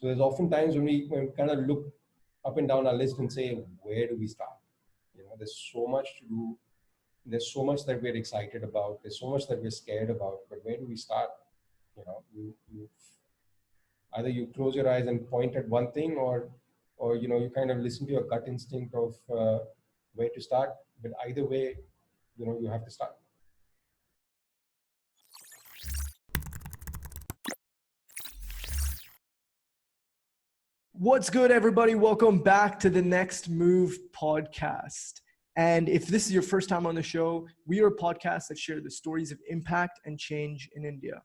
So there's often times when we kind of look up and down our list and say, where do we start? There's so much to do. There's so much that we're excited about. There's so much that we're scared about. But where do we start? You either you close your eyes and point at one thing, or you kind of listen to your gut instinct of where to start. But either way, you have to start. What's good, everybody? Welcome back to the Next Move podcast. And if this is your first time on the show, we are a podcast that share the stories of impact and change in India.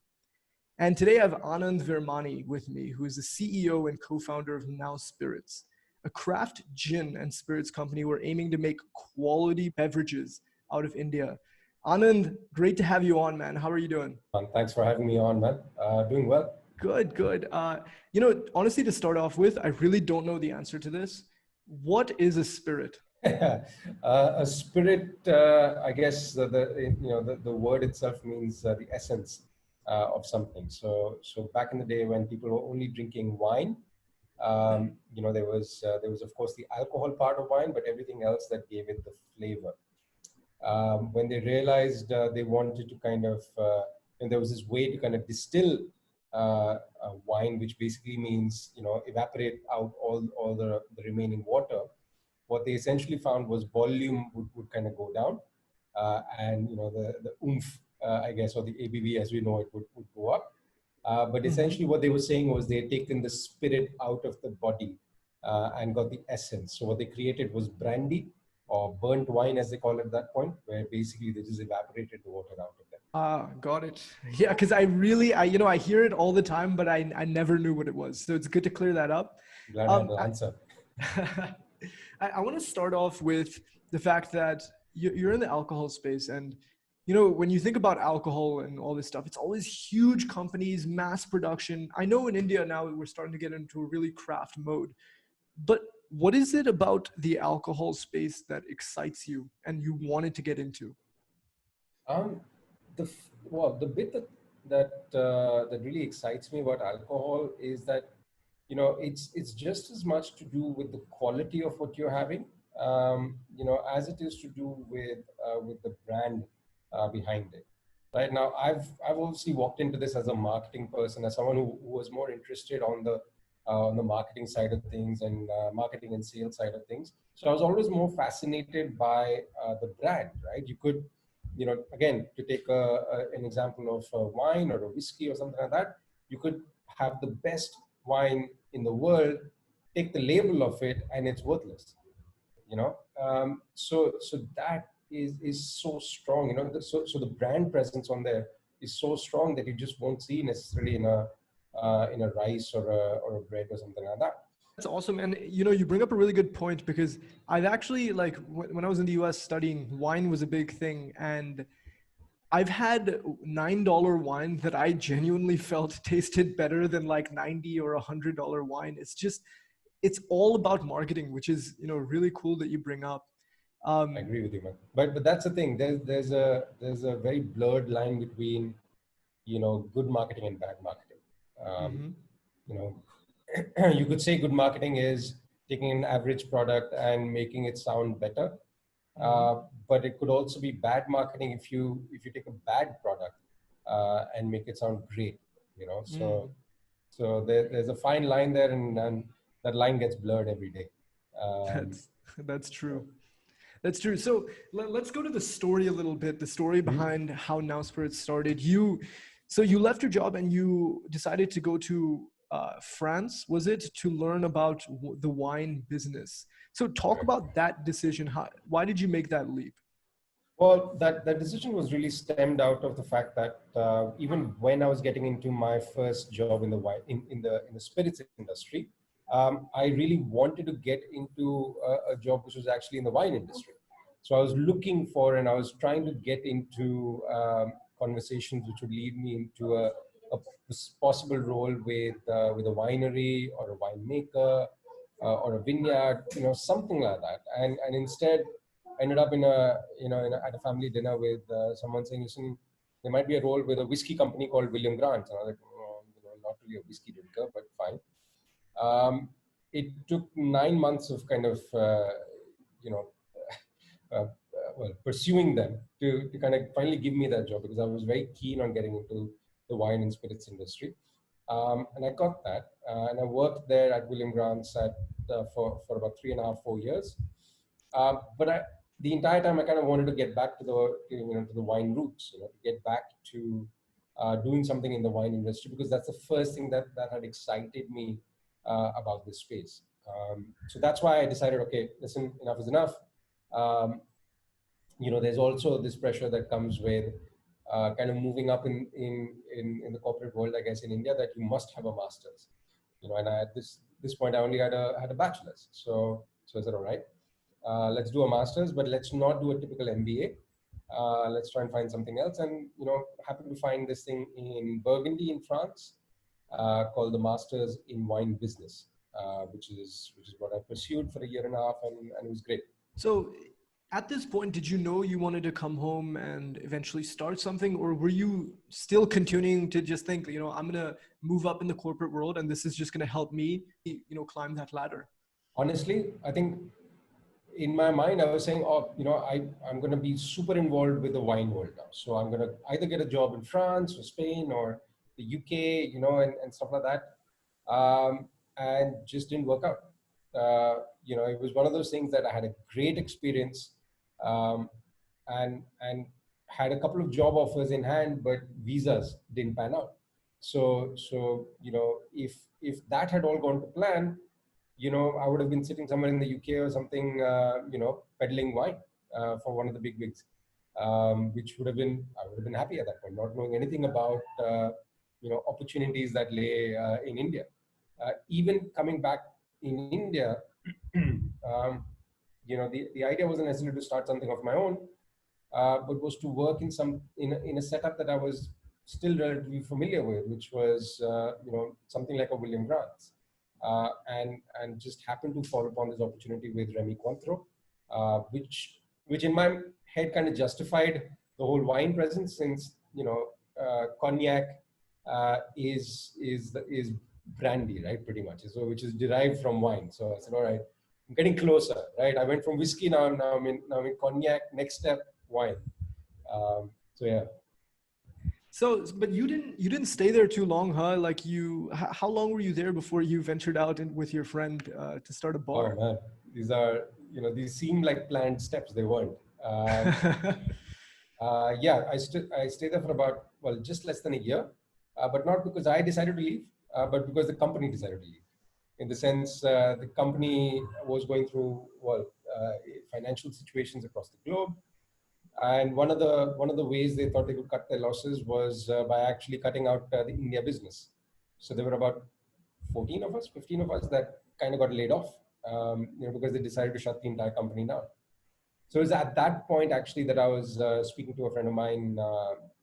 And today I have Anand Virmani with me, who is the CEO and co-founder of NAO Spirits, a craft gin and spirits company we're aiming to make quality beverages out of India. Anand, great to have you on, man. How are you doing? Thanks for having me on, man. Doing well. Good. Honestly, to start off with, I really don't know the answer to this. What is a spirit? A spirit, I guess the word itself means the essence of something. So back in the day when people were only drinking wine, there was of course the alcohol part of wine, but everything else that gave it the flavor. When they realized they wanted to kind of, and there was this way to kind of distill wine, which basically means evaporate out all the remaining water. What they essentially found was volume would kind of go down, and the oomph, I guess, or the ABV as we know it would go up. But essentially what they were saying was they had taken the spirit out of the body and got the essence. So what they created was brandy, or burnt wine as they call it at that point, where basically they just evaporated the water out of them. Got it. Yeah, because I hear it all the time, but I never knew what it was. So it's good to clear that up. Glad I had the answer. I want to start off with the fact that you're in the alcohol space, and when you think about alcohol and all this stuff, it's always huge companies, mass production. I know in India now we're starting to get into a really craft mode, but what is it about the alcohol space that excites you and you wanted to get into? The bit that really excites me about alcohol is that it's just as much to do with the quality of what you're having, as it is to do with the brand behind it. Right now, I've obviously walked into this as a marketing person, as someone who was more interested on the marketing side of things and marketing and sales side of things. So I was always more fascinated by the brand, right? You could, again, to take an example of a wine or a whiskey or something like that, you could have the best wine in the world, take the label of it, and it's worthless. So that is so strong. So the brand presence on there is so strong that you just won't see necessarily in a rice or a bread or something like that. That's awesome. And you bring up a really good point, because I've actually, when I was in the US studying, wine was a big thing, and I've had $9 wine that I genuinely felt tasted better than like $90 or $100 wine. It's all about marketing, which is really cool that you bring up. I agree with you, man. But that's the thing. There's a very blurred line between good marketing and bad marketing. You could say good marketing is taking an average product and making it sound better. But it could also be bad marketing if you take a bad product and make it sound great. So there's a fine line there, and that line gets blurred every day. That's true. That's true. So let's go to the story a little bit. The story behind how NAO Spirits started. So you left your job and you decided to go to France, was it, to learn about the wine business? So talk about that decision. Why did you make that leap? Well, that decision was really stemmed out of the fact that even when I was getting into my first job in the wine in the spirits industry, I really wanted to get into a job which was actually in the wine industry. So I was looking for, and I was trying to get into conversations which would lead me into a possible role with a winery or a winemaker or a vineyard, something like that. And instead, I ended up at a family dinner with someone saying, listen, there might be a role with a whiskey company called William Grant. And I was like, not really a whiskey drinker, but fine. It took 9 months of kind of, you know, well, pursuing them to kind of finally give me that job, because I was very keen on getting into the wine and spirits industry. And I got that. And I worked there at William Grant's for about 3.5, 4 years. But the entire time I kind of wanted to get back to to the wine roots, to get back to doing something in the wine industry, because that's the first thing that had excited me about this space. So that's why I decided, okay, listen, enough is enough. Um, there's also this pressure that comes with kind of moving up in the corporate world, I guess, in India, that you must have a master's. And at this point, I only had a bachelor's. So I said, all right, let's do a master's, but let's not do a typical MBA. Let's try and find something else. And happy to find this thing in Burgundy in France, called the Masters in Wine Business, which is what I pursued for a year and a half, and it was great. So at this point, did you know you wanted to come home and eventually start something, or were you still continuing to just think, I'm going to move up in the corporate world and this is just going to help me, climb that ladder? Honestly, I think in my mind, I was saying, I'm going to be super involved with the wine world now. So I'm going to either get a job in France or Spain or the UK, and stuff like that. And just didn't work out. It was one of those things that I had a great experience, um, and had a couple of job offers in hand, but visas didn't pan out. So if that had all gone to plan, I would have been sitting somewhere in the UK or something, peddling wine for one of the big wigs, which I would have been happy at that point, not knowing anything about, opportunities that lay in India. Even coming back in India, the idea wasn't necessarily to start something of my own, but was to work in a setup that I was still relatively familiar with, which was something like a William Grant's, and just happened to fall upon this opportunity with Remy Cointreau, which in my head kind of justified the whole wine presence, since cognac is brandy, right? Pretty much, so which is derived from wine. So I said, all right, I'm getting closer, right? I went from whiskey, now I'm in cognac. Next step, wine. So yeah. So, but you didn't stay there too long, huh? Like how long were you there before you ventured out with your friend to start a bar? Oh man, these seem like planned steps. They weren't. Yeah, I stayed there for about, just less than a year, but not because I decided to leave, but because the company decided to leave. In the sense, the company was going through financial situations across the globe, and one of the ways they thought they could cut their losses was by actually cutting out the India business. So there were about 14 of us, 15 of us that kind of got laid off, because they decided to shut the entire company down. So it was at that point actually that I was speaking to a friend of mine.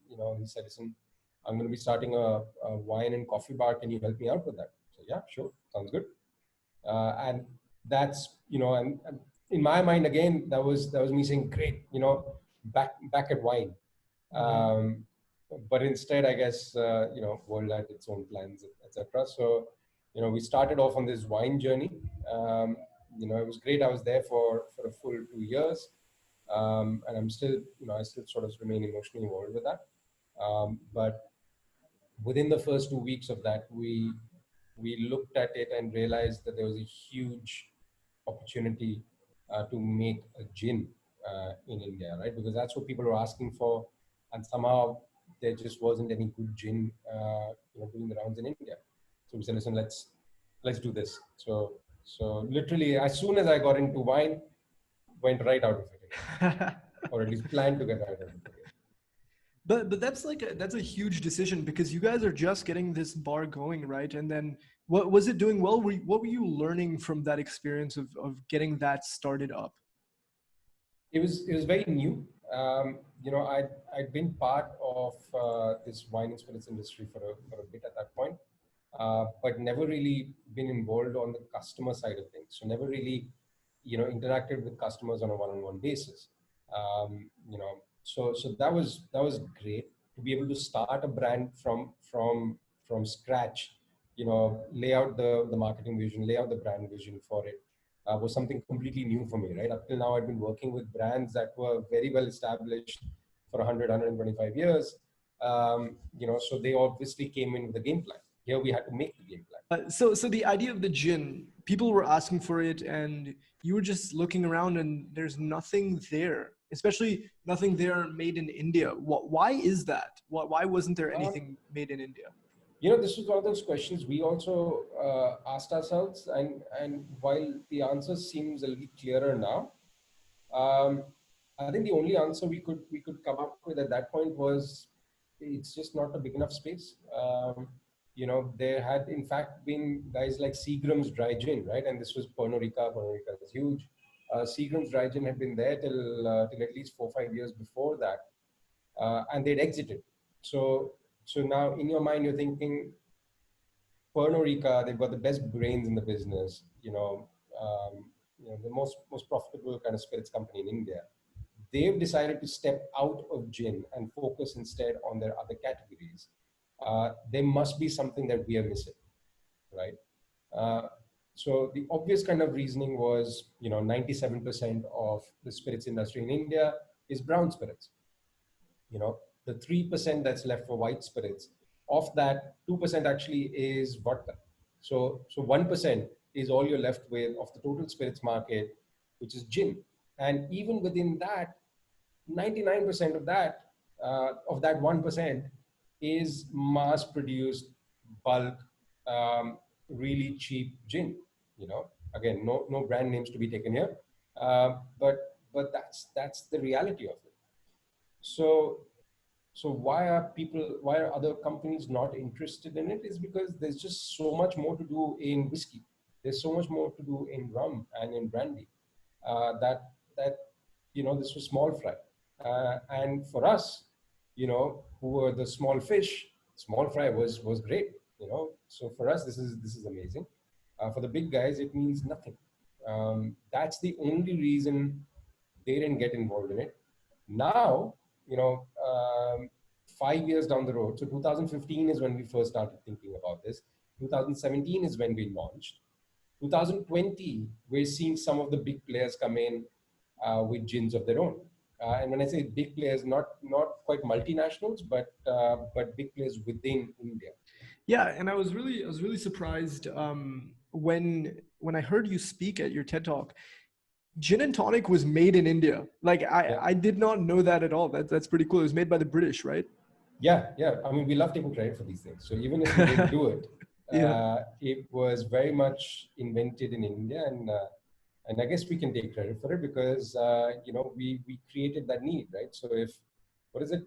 He said, "Listen, I'm going to be starting a wine and coffee bar. Can you help me out with that?" So yeah, sure, sounds good. And that's and in my mind again, that was me saying, great, back at wine. But instead, I guess world had its own plans, etc. So we started off on this wine journey. It was great. I was there for a full 2 years, and I'm still I still sort of remain emotionally involved with that. But within the first 2 weeks of that, we looked at it and realized that there was a huge opportunity to make a gin in India, right? Because that's what people were asking for, and somehow there just wasn't any good gin, doing the rounds in India. So we said, listen, let's do this. So literally, as soon as I got into wine, went right out of it, or at least planned to get right out of it. But that's a huge decision, because you guys are just getting this bar going, right? And then what was it doing well? What were you learning from that experience of getting that started up? It was very new. I'd been part of this wine and spirits industry for a bit at that point, but never really been involved on the customer side of things. So never really, interacted with customers on a one-on-one basis. So that was great to be able to start a brand from scratch, lay out the marketing vision, lay out the brand vision for it, was something completely new for me, right? Up till now, I'd been working with brands that were very well established for 100, 125 years. So they obviously came in with a game plan. Here we had to make the game plan. So the idea of the gin, people were asking for it, and you were just looking around, and there's nothing there, especially nothing there made in India. Why is that? Why wasn't there anything made in India? This was one of those questions we also asked ourselves, and while the answer seems a little clearer now, um, I think the only answer we could come up with at that point was it's just not a big enough space. There had in fact been guys like Seagram's Dry Gin, right? And this was Pernod Ricard. Pernod Ricard is huge. Seagram's Dry Gin had been there till at least 4 or 5 years before that, and they'd exited. So now in your mind you're thinking Pernod Ricard, they've got the best brains in the business. The most profitable kind of spirits company in India. They've decided to step out of gin and focus instead on their other categories. There must be something that we are missing, right? So the obvious kind of reasoning was, 97% of the spirits industry in India is brown spirits. The 3% that's left for white spirits, of that 2% actually is vodka. So 1% is all you're left with of the total spirits market, which is gin. And even within that, 99% of that 1% is mass produced bulk, really cheap gin. Again, no brand names to be taken here, but that's the reality of it. So why are other companies not interested in it? Is because there's just so much more to do in whiskey. There's so much more to do in rum and in brandy. That this was small fry. And for us, who were the small fish, small fry was great. So for us, this is amazing. For the big guys, it means nothing. That's the only reason they didn't get involved in it. Now, 5 years down the road, so 2015 is when we first started thinking about this. 2017 is when we launched. 2020, we're seeing some of the big players come in with gins of their own. And when I say big players, not quite multinationals, but big players within India. Yeah, and I was really surprised when I heard you speak at your TED Talk. Gin and tonic was made in India. Like I did not know that at all. That's pretty cool. It was made by the British, right? Yeah. I mean, we love taking credit for these things. So even if we didn't do it, it was very much invented in India, and I guess we can take credit for it because we created that need, right? So what is it?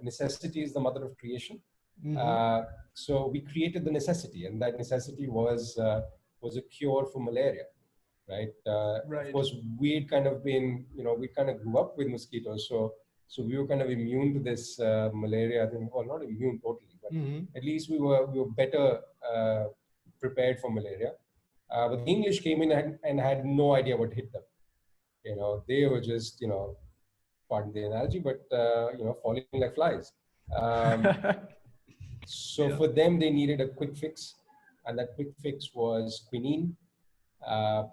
Necessity is the mother of creation. Mm-hmm. So we created the necessity, and that necessity was a cure for malaria. Right. Right. Of course, we'd kind of been, we kind of grew up with mosquitoes, so we were kind of immune to this malaria. I think, well, not immune totally, but at least we were better prepared for malaria. But the English came in and had no idea what hit them. They were just, pardon the analogy, but falling like flies. So for them, they needed a quick fix, and that quick fix was quinine.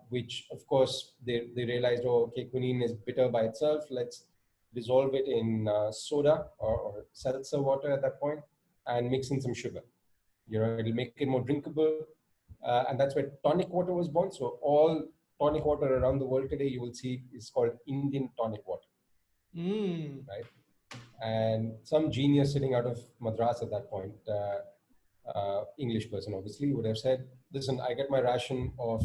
Which of course they realized, okay, quinine is bitter by itself. Let's dissolve it in soda or seltzer water at that point and mix in some sugar. It'll make it more drinkable. And that's where tonic water was born. So all tonic water around the world today, you will see is called Indian tonic water. Right? And some genius sitting out of Madras at that point, English person obviously, would have said, listen, I get my ration of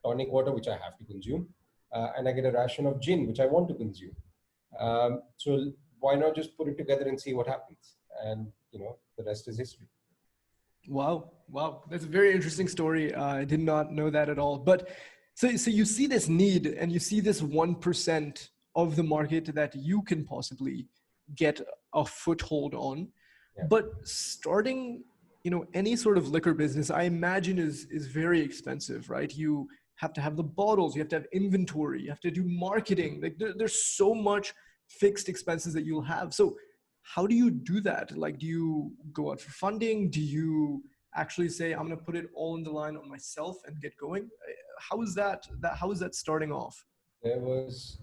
tonic water, which I have to consume, and I get a ration of gin, which I want to consume. So why not just put it together and see what happens? And the rest is history. Wow, that's a very interesting story. I did not know that at all. But so you see this need, and you see this 1% of the market that you can possibly get a foothold on. Yeah. But starting, any sort of liquor business, I imagine is very expensive, right? You have to have the bottles, you have to have inventory, you have to do marketing. Like there's so much fixed expenses that you'll have. So how do you do that? Like, do you go out for funding? Do you actually say, I'm going to put it all in the line on myself and get going? How is that starting off? That was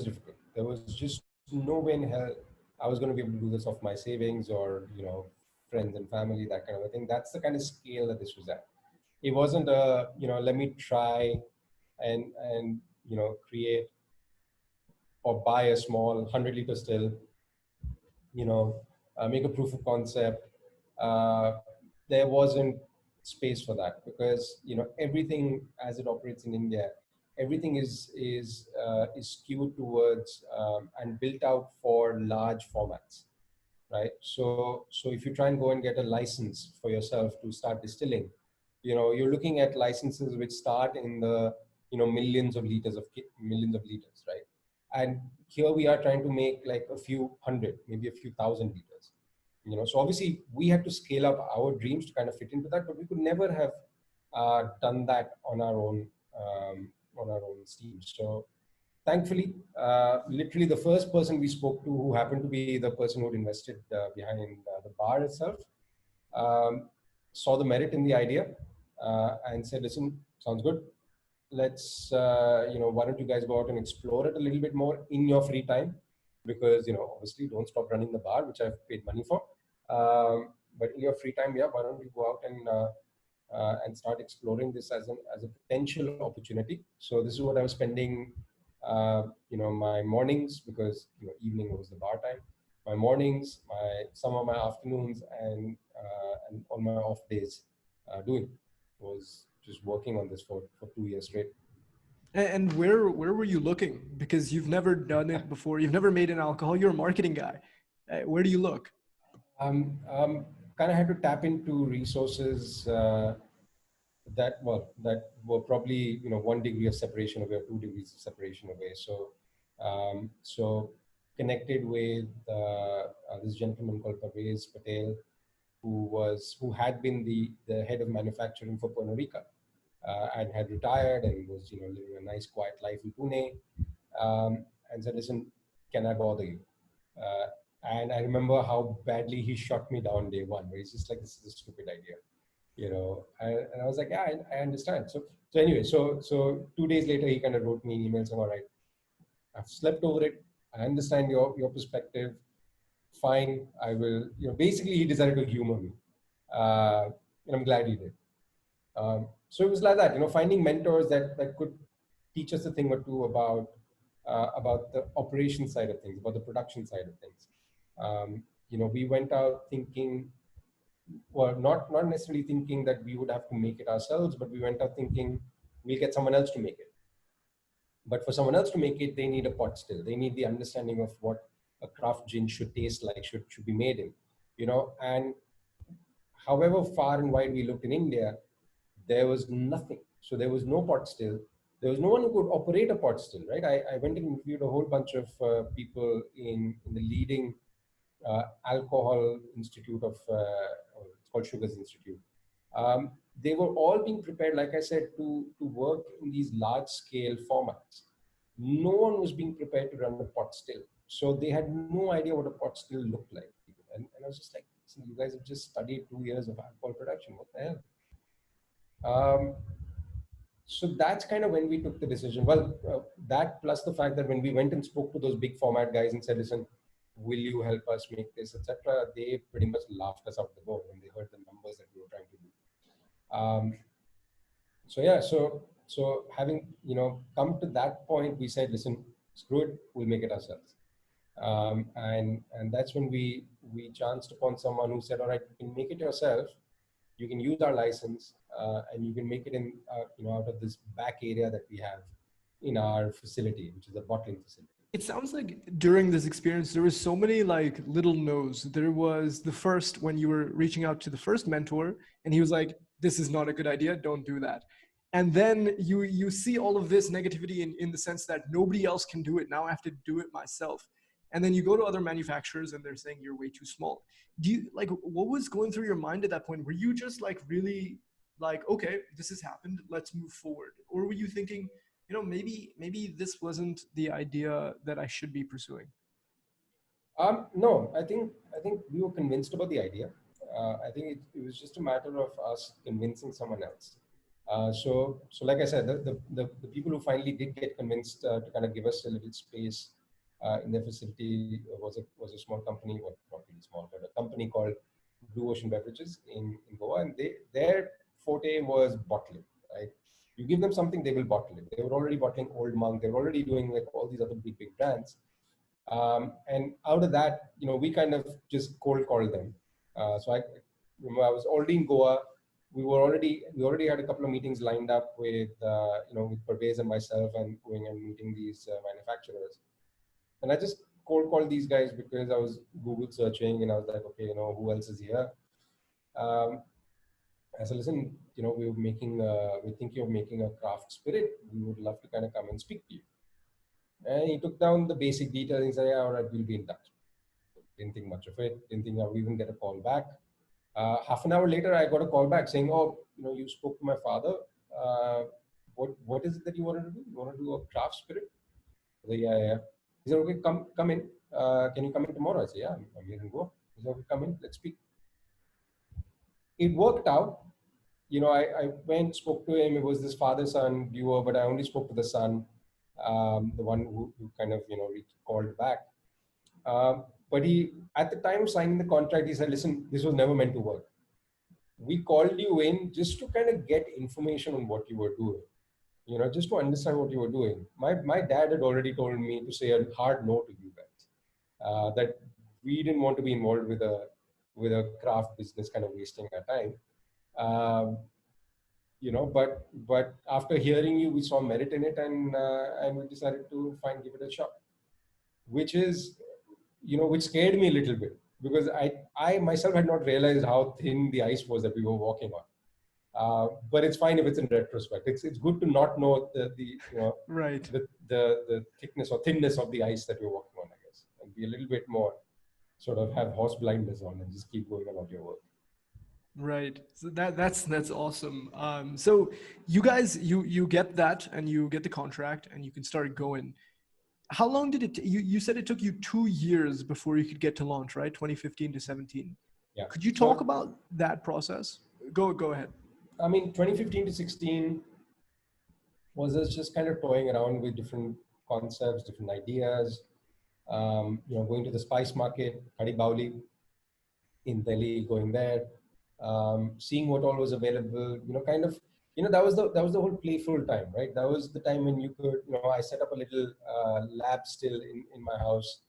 difficult. There was just no way in hell I was going to be able to do this off my savings or, friends and family, that kind of a thing. That's the kind of scale that this was at. It wasn't let me try and create or buy a small 100-liter still, make a proof of concept. Uh, there wasn't space for that because everything as it operates in India, everything is skewed towards and built out for large formats, right? So if you try and go and get a license for yourself to start distilling, you're looking at licenses which start in the millions of liters, right? And here we are trying to make like a few hundred, maybe a few thousand liters. So obviously we had to scale up our dreams to kind of fit into that, but we could never have done that on our own steam. So thankfully, literally the first person we spoke to, who happened to be the person who had invested behind the bar itself, um, saw the merit in the idea and said, "Listen, sounds good. Let's, why don't you guys go out and explore it a little bit more in your free time? Because, obviously, don't stop running the bar, which I've paid money for. But in your free time, yeah, why don't you go out and start exploring this as a potential opportunity?" So this is what I was spending, my mornings, because evening was the bar time. My mornings, some of my afternoons, and on my off days, doing was just working on this for 2 years straight. And where were you looking? Because you've never done it before. You've never made an alcohol. You're a marketing guy. Where do you look? Kind of had to tap into resources that were probably 1 degree of separation away or 2 degrees of separation away. So connected with this gentleman called Parvez Patel, who had been the head of manufacturing for Puerto Rico, and had retired and was living a nice quiet life in Pune, and said, "Listen, can I bother you?" And I remember how badly he shot me down day one, where he's just like, "This is a stupid idea." And I was like, "Yeah, I understand." So anyway, so 2 days later, he kind of wrote me an email saying, "All right, I've slept over it. I understand your perspective. Fine, I will." Basically, he decided to humor me, and I'm glad he did. So it was like that, finding mentors that could teach us a thing or two about the operation side of things, about the production side of things. We went out thinking, well, not necessarily thinking that we would have to make it ourselves, but we went out thinking we'll get someone else to make it. But for someone else to make it, they need a pot still. They need the understanding of what a craft gin should taste like, should be made in, and however far and wide we looked in India, there was nothing. So there was no pot still. There was no one who could operate a pot still, right? I went and interviewed a whole bunch of people in the leading alcohol institute it's called Sugars Institute. They were all being prepared, like I said, to work in these large scale formats. No one was being prepared to run a pot still. So they had no idea what a pot still looked like. And I was just like, "You guys have just studied 2 years of alcohol production. What the hell?" So that's kind of when we took the decision. Well, that plus the fact that when we went and spoke to those big format guys and said, "Listen, will you help us make this, etc.?" They pretty much laughed us out the door when they heard the numbers that we were trying to do. So yeah, so having come to that point, we said, "Listen, screw it, we'll make it ourselves." And that's when we chanced upon someone who said, "All right, you can make it yourself. You can use our license, and you can make it in out of this back area that we have in our facility, which is a bottling facility." It sounds like during this experience, there was so many like little no's. There was the first when you were reaching out to the first mentor, and he was like, "This is not a good idea. Don't do that." And then you see all of this negativity in the sense that nobody else can do it. Now I have to do it myself. And then you go to other manufacturers and they're saying you're way too small. Do you like what was going through your mind at that point? Were you just like really like, okay, this has happened, let's move forward? Or were you thinking, maybe this wasn't the idea that I should be pursuing? No, I think we were convinced about the idea. I think it was just a matter of us convincing someone else. So like I said, the people who finally did get convinced to kind of give us a little space in their facility was a small company, well, not really small, but a company called Blue Ocean Beverages in Goa, and their forte was bottling. Right, you give them something, they will bottle it. They were already bottling Old Monk. They were already doing like all these other big brands. And out of that, we kind of just cold called them. So I remember I was already in Goa. We already had a couple of meetings lined up with with Parvez and myself, and going and meeting these manufacturers. And I just cold called these guys because I was Google searching, and I was like, okay, who else is here? Um, I said, listen, we're thinking of making a craft spirit. We would love to kind of come and speak to you. And he took down the basic details. He said, yeah, all right, we'll be in touch. Didn't think much of it. Didn't think I would even get a call back. Half an hour later, I got a call back saying, oh, you spoke to my father. Uh, what is it that you wanted to do? You want to do a craft spirit? I said, yeah, yeah. He said, okay, come in. Can you come in tomorrow? I said, yeah, I'm here in Goa. He said, okay, come in, let's speak. It worked out. I went, spoke to him. It was this father-son duo, but I only spoke to the son, the one who kind of, called back. But at the time of signing the contract, he said, listen, this was never meant to work. We called you in just to kind of get information on what you were doing, just to understand what you were doing. My dad had already told me to say a hard no to you guys, that we didn't want to be involved with a craft business kind of wasting our time. Um, but after hearing you, we saw merit in it, and we decided to give it a shot, which is, which scared me a little bit, because I myself had not realized how thin the ice was that we were walking on. But it's fine if it's in retrospect. It's good to not know Right. the thickness or thinness of the ice that you're walking on, I guess, and be a little bit more sort of have horse blindness on and just keep going about your work. Right. So that's awesome. So you guys, you get that, and you get the contract, and you can start going. How long did it? You said it took you 2 years before you could get to launch, right? 2015 to 17. Yeah. Could you talk So, about that process? Go ahead. I mean, 2015 to 16 was us just kind of toying around with different concepts, different ideas. Going to the spice market, Kadi Bauli in Delhi, going there, seeing what all was available. That was the whole playful time, right? That was the time when you could, I set up a little lab still in my house.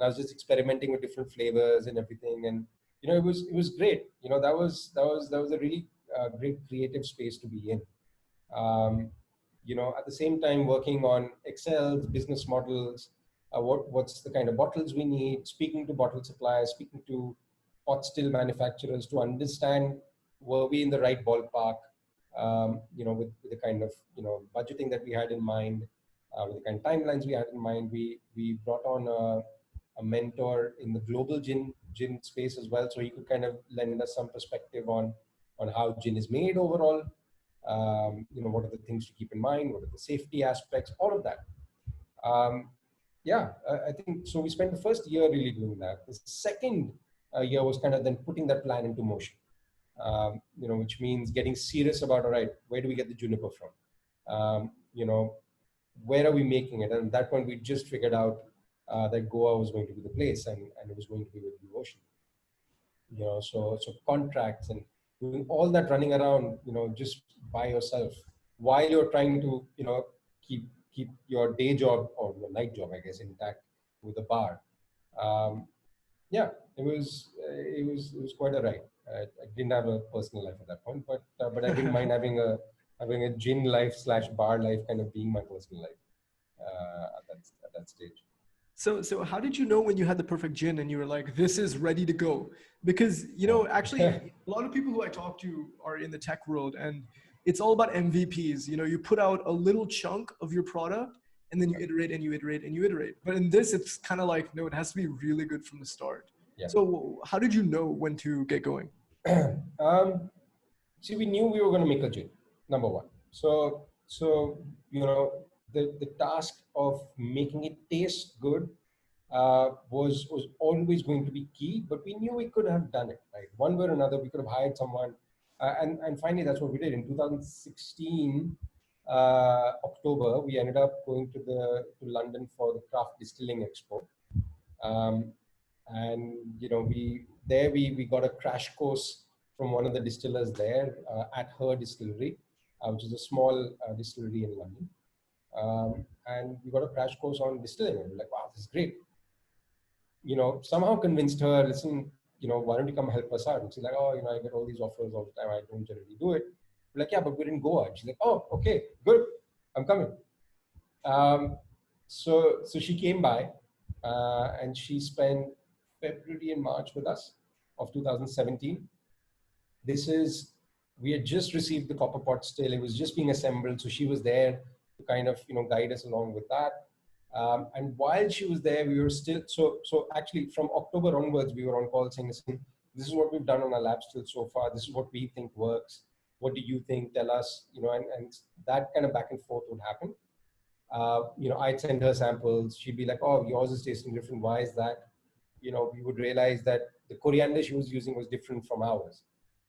I was just experimenting with different flavors and everything, and it was great. That was a really great creative space to be in. um, at the same time working on Excel's business models, what's the kind of bottles we need, speaking to bottle suppliers, speaking to pot still manufacturers to understand were we in the right ballpark, with the kind of budgeting that we had in mind, with the kind of timelines we had in mind. We brought on a mentor in the global gin space as well, so he could kind of lend us some perspective on how gin is made overall. What are the things to keep in mind? What are the safety aspects? All of that. Um, yeah, I think so. We spent the first year really doing that. The second year was kind of then putting that plan into motion. Which means getting serious about, all right, where do we get the juniper from? Where are we making it? And at that point, we just figured out that Goa was going to be the place, and it was going to be with Blue Ocean. So contracts and doing all that, running around, just by yourself while you're trying to, keep your day job or your night job, I guess, intact with the bar. Um, yeah, it was quite a ride. I didn't have a personal life at that point, but I didn't mind having a gin life slash bar life kind of being my personal life at that stage. So how did you know when you had the perfect gin and you were like, this is ready to go? Because, actually, a lot of people who I talk to are in the tech world, and it's all about MVPs. You put out a little chunk of your product, and then you iterate and you iterate and you iterate. But in this, it's kind of like, no, it has to be really good from the start. Yeah. So how did you know when to get going? See, we knew we were going to make a gin, number one. So the task of making it taste good was always going to be key, but we knew we could have done it, right? One way or another, we could have hired someone. And finally, that's what we did. In 2016, October, we ended up going to London for the Craft Distilling Expo. Um, and we got a crash course from one of the distillers there at her distillery, which is a small distillery in London. And we got a crash course on distilling. And we're like, wow, this is great. Somehow convinced her, listen, why don't you come help us out? And she's like, oh, I get all these offers all the time. I don't generally do it. We're like, yeah, but we're in Goa. And she's like, oh, okay, good. I'm coming. So she came by and she spent February and March with us of 2017. We had just received the copper pot still. It was just being assembled. So she was there to kind of, guide us along with that. And while she was there, we were still, so actually from October onwards, we were on call saying, listen, this is what we've done on our lab still so far. This is what we think works. What do you think? Tell us, and that kind of back and forth would happen. I'd send her samples. She'd be like, oh, yours is tasting different. Why is that? We would realize that the coriander she was using was different from ours.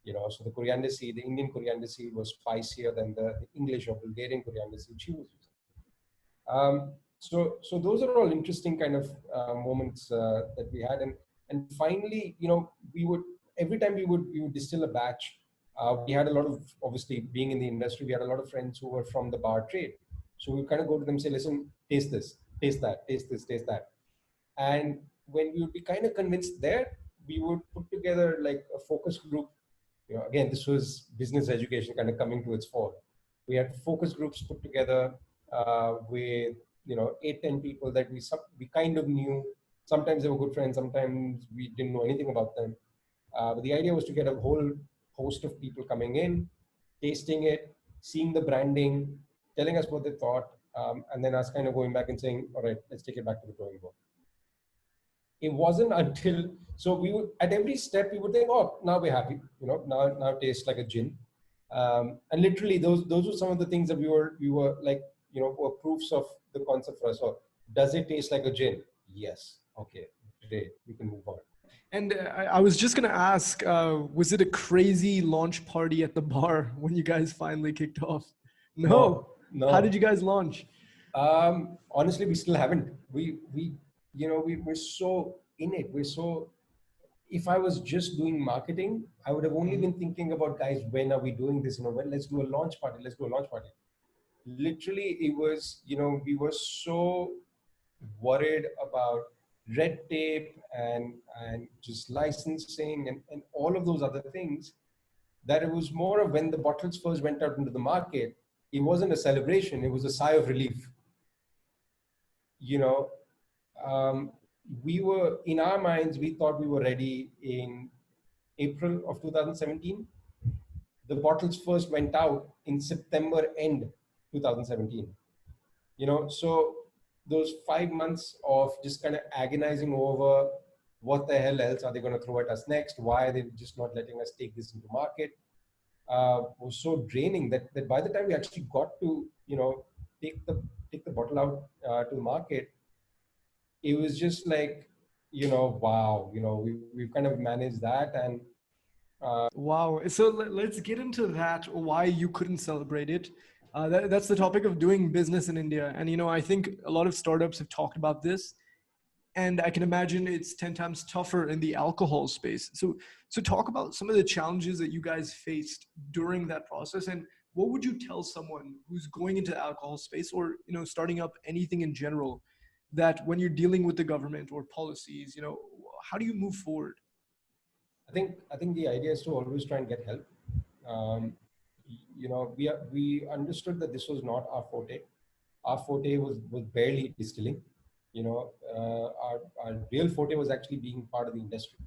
So the coriander seed, the Indian coriander seed was spicier than the English or Bulgarian coriander seed she was using. So those are all interesting kind of moments that we had. And finally, every time we would distill a batch, we had a lot of, obviously being in the industry, we had a lot of friends who were from the bar trade. So we kind of go to them and say, listen, taste this, taste that, taste this, taste that. And when we would be kind of convinced there, we would put together like a focus group. Again, this was business education kind of coming to its fore. We had focus groups put together with 8-10 people that we kind of knew. Sometimes they were good friends, sometimes we didn't know anything about them. But the idea was to get a whole host of people coming in, tasting it, seeing the branding, telling us what they thought, and then us kind of going back and saying, all right, let's take it back to the drawing board. It wasn't until, so we would, at every step, we would think, oh, now we're happy, now it tastes like a gin. And literally those were some of the things that we were like, were proofs of the concept for us. So does it taste like a gin? Yes. Okay, great, we can move on. And I was just going to ask, was it a crazy launch party at the bar when you guys finally kicked off? No. How did you guys launch? Honestly, we still haven't. We're so in it. If I was just doing marketing, I would have only been thinking about, guys, when are we doing this? Well, let's do a launch party. Let's do a launch party. Literally, it was, we were so worried about red tape and just licensing and all of those other things, that it was more of when the bottles first went out into the market, it wasn't a celebration, it was a sigh of relief. We were, in our minds, we thought we were ready in April of 2017. The bottles first went out in September end 2017. So those 5 months of just kind of agonizing over what the hell else are they going to throw at us next? Why are they just not letting us take this into market? Was so draining that by the time we actually got to, take the bottle out to the market, it was just like, wow, we've kind of managed that. And wow. So let's get into that, why you couldn't celebrate it. That's the topic of doing business in India. And, I think a lot of startups have talked about this. And I can imagine it's 10 times tougher in the alcohol space. So talk about some of the challenges that you guys faced during that process. And what would you tell someone who's going into the alcohol space or, starting up anything in general, that when you're dealing with the government or policies, how do you move forward? I think the idea is to always try and get help. We understood that this was not our forte. Our forte was barely distilling. Our real forte was actually being part of the industry.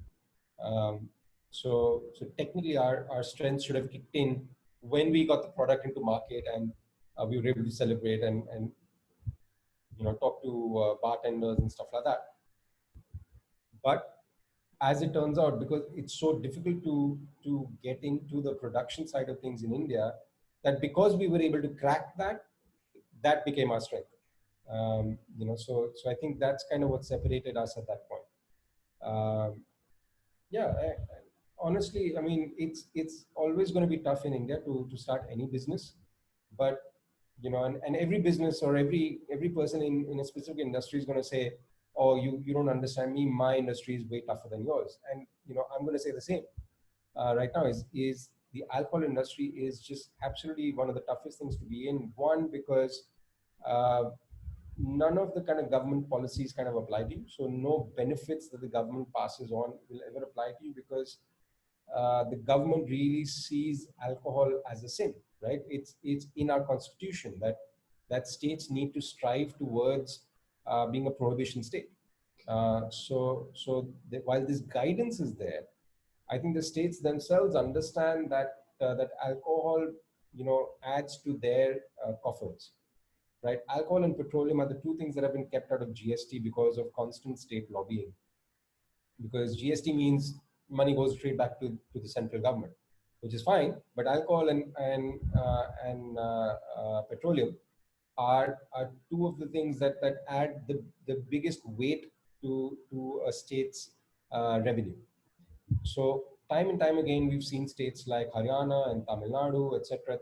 So technically our strength should have kicked in when we got the product into market and we were able to celebrate and talk to bartenders and stuff like that. But as it turns out, because it's so difficult to get into the production side of things in India, that because we were able to crack that became our strength. So I think that's kind of what separated us at that point. Um, yeah, honestly, I mean, it's always going to be tough in India to start any business, but and every business or every person in a specific industry is going to say, oh, you don't understand me, my industry is way tougher than yours, and I'm going to say the same. Right now is the alcohol industry is just absolutely one of the toughest things to be in. One, because uh, none of the kind of government policies kind of apply to you. So no benefits that the government passes on will ever apply to you, because the government really sees alcohol as a sin, right? It's in our constitution that states need to strive towards being a prohibition state. While this guidance is there, I think the states themselves understand that alcohol, adds to their coffers, right? Alcohol and petroleum are the two things that have been kept out of GST because of constant state lobbying. Because GST means money goes straight back to the central government, which is fine. But alcohol and petroleum are two of the things that add the biggest weight to a state's revenue. So time and time again, we've seen states like Haryana and Tamil Nadu, etc.,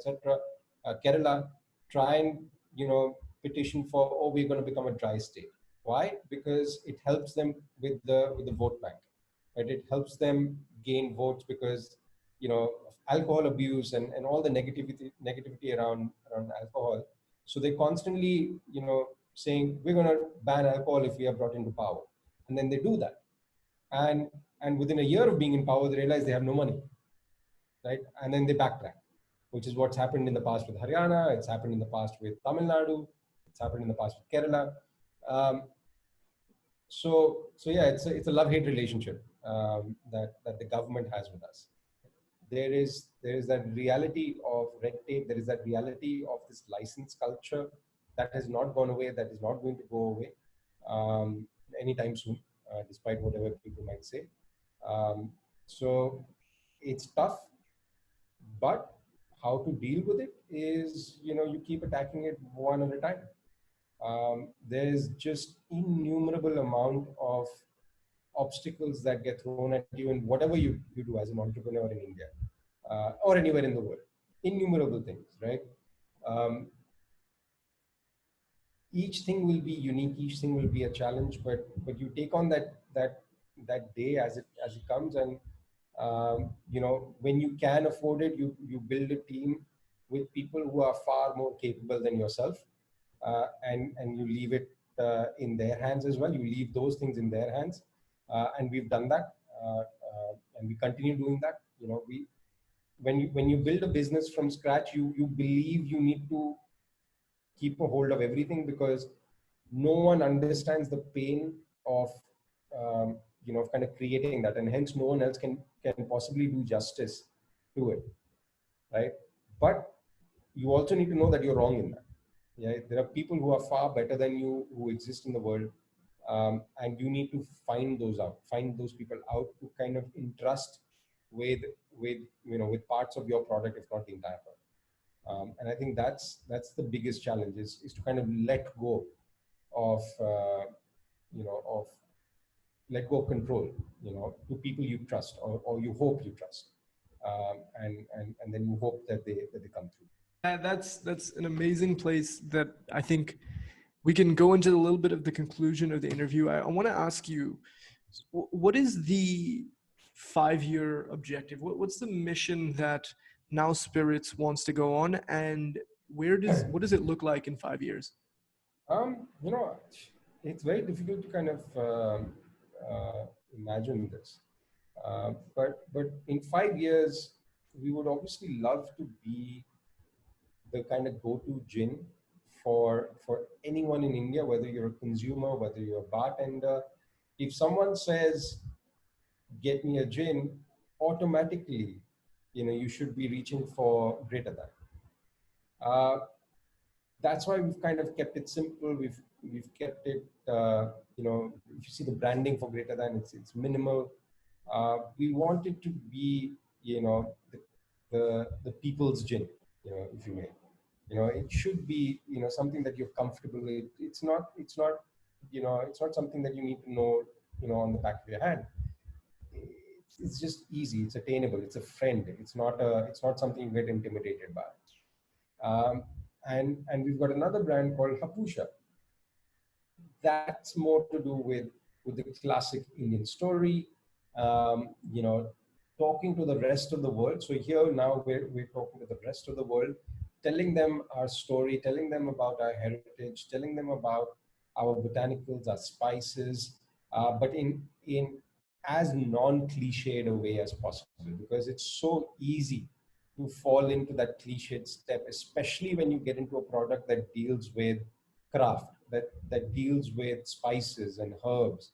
Kerala, try and petition for, oh, we're going to become a dry state. Why? Because it helps them with the vote bank, right? It helps them gain votes because of alcohol abuse and all the negativity around alcohol. So they constantly saying we're going to ban alcohol if we are brought into power, and then they do that, and within a year of being in power, they realize they have no money, right? And then they backtrack, which is what's happened in the past with Haryana. It's happened in the past with Tamil Nadu. It's happened in the past with Kerala. Um, so yeah, it's a love-hate relationship that the government has with us. There is that reality of red tape. There is that reality of this license culture that has not gone away. That is not going to go away anytime soon, despite whatever people might say. So it's tough, but how to deal with it is, you keep attacking it one at a time. There's just innumerable amount of obstacles that get thrown at you in whatever you do as an entrepreneur in India or anywhere in the world. Innumerable things, right? Um, each thing will be unique, each thing will be a challenge, but you take on that day as it comes, and when you can afford it, you build a team with people who are far more capable than yourself, and you leave it in their hands as well. You leave those things in their hands, and we've done that, and we continue doing that. When you build a business from scratch, you believe you need to keep a hold of everything, because no one understands the pain of kind of creating that, and hence no one else can possibly do justice to it, right? But you also need to know that you're wrong in that. Yeah, there are people who are far better than you who exist in the world, and you need to find those people out to kind of entrust with with parts of your product, if not the entire product. And I think that's the biggest challenge is to kind of of of let go of control, to people you trust, or you hope you trust, and then you hope that they come through. That's an amazing place that I think we can go into a little bit of the conclusion of the interview. I want to ask you, what is the 5-year objective? What's the mission that Now Spirits wants to go on, and what does it look like in 5 years? You know, it's very difficult to kind of imagine this, but in 5 years, we would obviously love to be the kind of go-to gin for anyone in India, whether you're a consumer, whether you're a bartender. If someone says, "Get me a gin," automatically, you should be reaching for greater than. Uh, that's why we've kind of kept it simple. We've kept it, if you see the branding for greater than, it's minimal. We want it to be, the people's gin, if you may. It should be, something that you're comfortable with. It's not something that you need to know, on the back of your hand. It's just easy. It's attainable. It's a friend. It's not something you get intimidated by. And we've got another brand called Hapusha. That's more to do with the classic Indian story, talking to the rest of the world. So here now we're talking to the rest of the world, telling them our story, telling them about our heritage, telling them about our botanicals, our spices, but in as non-cliched a way as possible, because it's so easy to fall into that cliched step, especially when you get into a product that deals with craft, that deals with spices and herbs,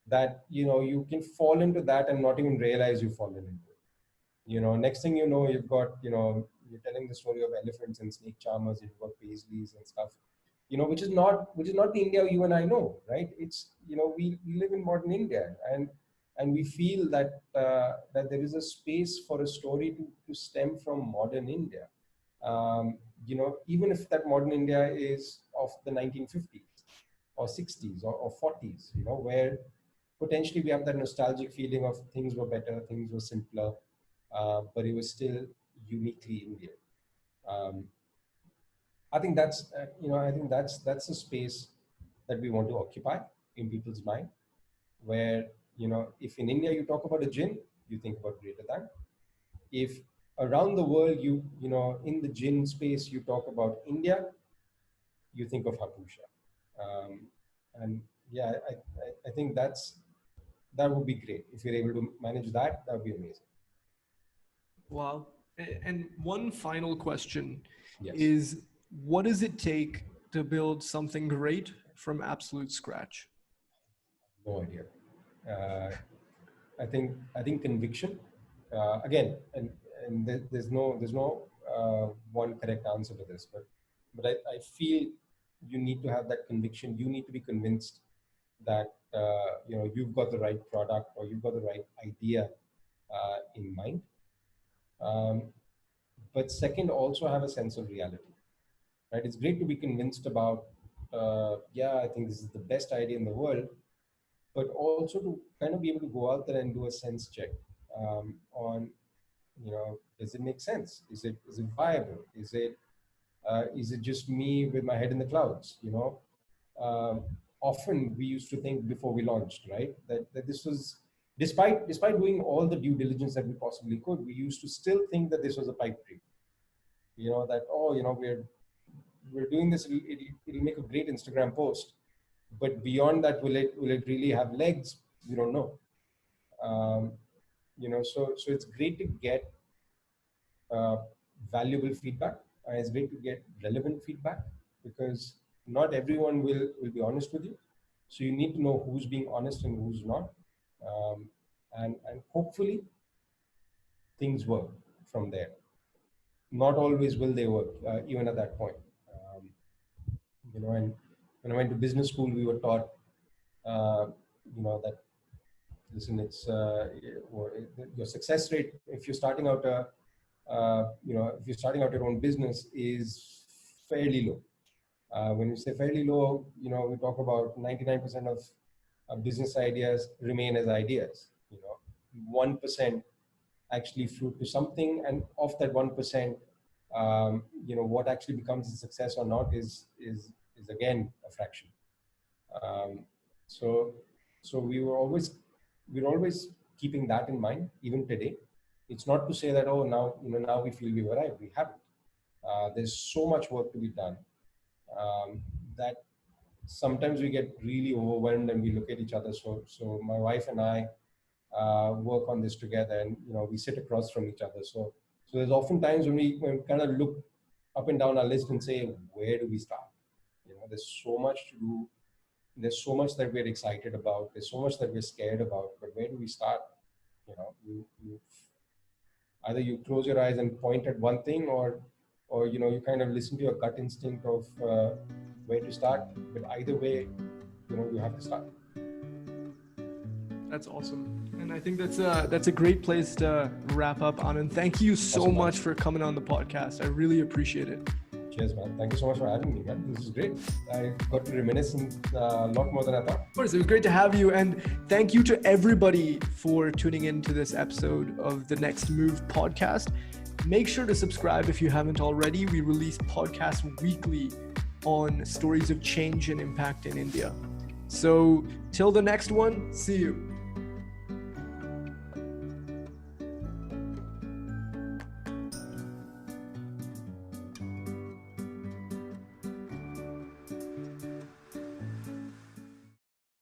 that you can fall into that and not even realize you've fallen into it. Next thing you know, you've got, you're telling the story of elephants and snake charmers, you've got paisleys and stuff, which is not the India you and I know, right? It's, we live in modern India, and we feel that there is a space for a story to stem from modern India. Even if that modern India is of the 1950s or 60s or 40s, where potentially we have that nostalgic feeling of things were better, things were simpler, but it was still uniquely Indian. Um, I think that's a space that we want to occupy in people's mind, where, if in India you talk about a gin, you think about greater than. If around the world in the gin space you talk about India, you think of Hapusha. And yeah, I think that would be great. If you're able to manage that, that would be amazing. Wow. And one final question Yes. is, what does it take to build something great from absolute scratch? No idea. Uh, I think conviction. Again, and there's no one correct answer to this, but I feel you need to have that conviction. You need to be convinced that you've got the right product or you've got the right idea in mind. Um, but second, also have a sense of reality. Right? It's great to be convinced about. Yeah, I think this is the best idea in the world, but also to kind of be able to go out there and do a sense check on, does it make sense? Is it viable? Is it just me with my head in the clouds? Often we used to think before we launched, right, that this was, despite doing all the due diligence that we possibly could, we used to still think that this was a pipe dream. That, oh, we're doing this, it'll make a great Instagram post, but beyond that, will it really have legs? We don't know. um, so it's great to get uh, valuable feedback, and it's great to get relevant feedback, because not everyone will be honest with you. So you need to know who's being honest and who's not. And hopefully things work from there. Not always will they work, even at that point. And when I went to business school, we were taught, that, listen, it's your success rate, if you're starting out if you're starting out your own business, is fairly low. When you say fairly low, we talk about 99% of business ideas remain as ideas. 1% actually fruit to something, and of that 1%, what actually becomes a success or not is again a fraction. Um, so so we're always keeping that in mind, even today. It's not to say that, oh, now we feel we've arrived. We haven't. There's so much work to be done, that sometimes we get really overwhelmed and we look at each other. So my wife and I work on this together, and we sit across from each other. So there's often times when we kind of look up and down our list and say, where do we start? There's so much to do. There's so much that we're excited about. There's so much that we're scared about. But where do we start? Either you close your eyes and point at one thing, or you kind of listen to your gut instinct of where to start. But either way, you have to start. That's awesome. And I think that's a great place to wrap up, Anand. Thank you so much for coming on the podcast. I really appreciate it. Cheers, man. Thank you so much for having me, man. This is great. I got to reminisce a lot more than I thought. Of course, it was great to have you. And thank you to everybody for tuning in to this episode of the Next Move podcast. Make sure to subscribe if you haven't already. We release podcasts weekly on stories of change and impact in India. So till the next one, see you.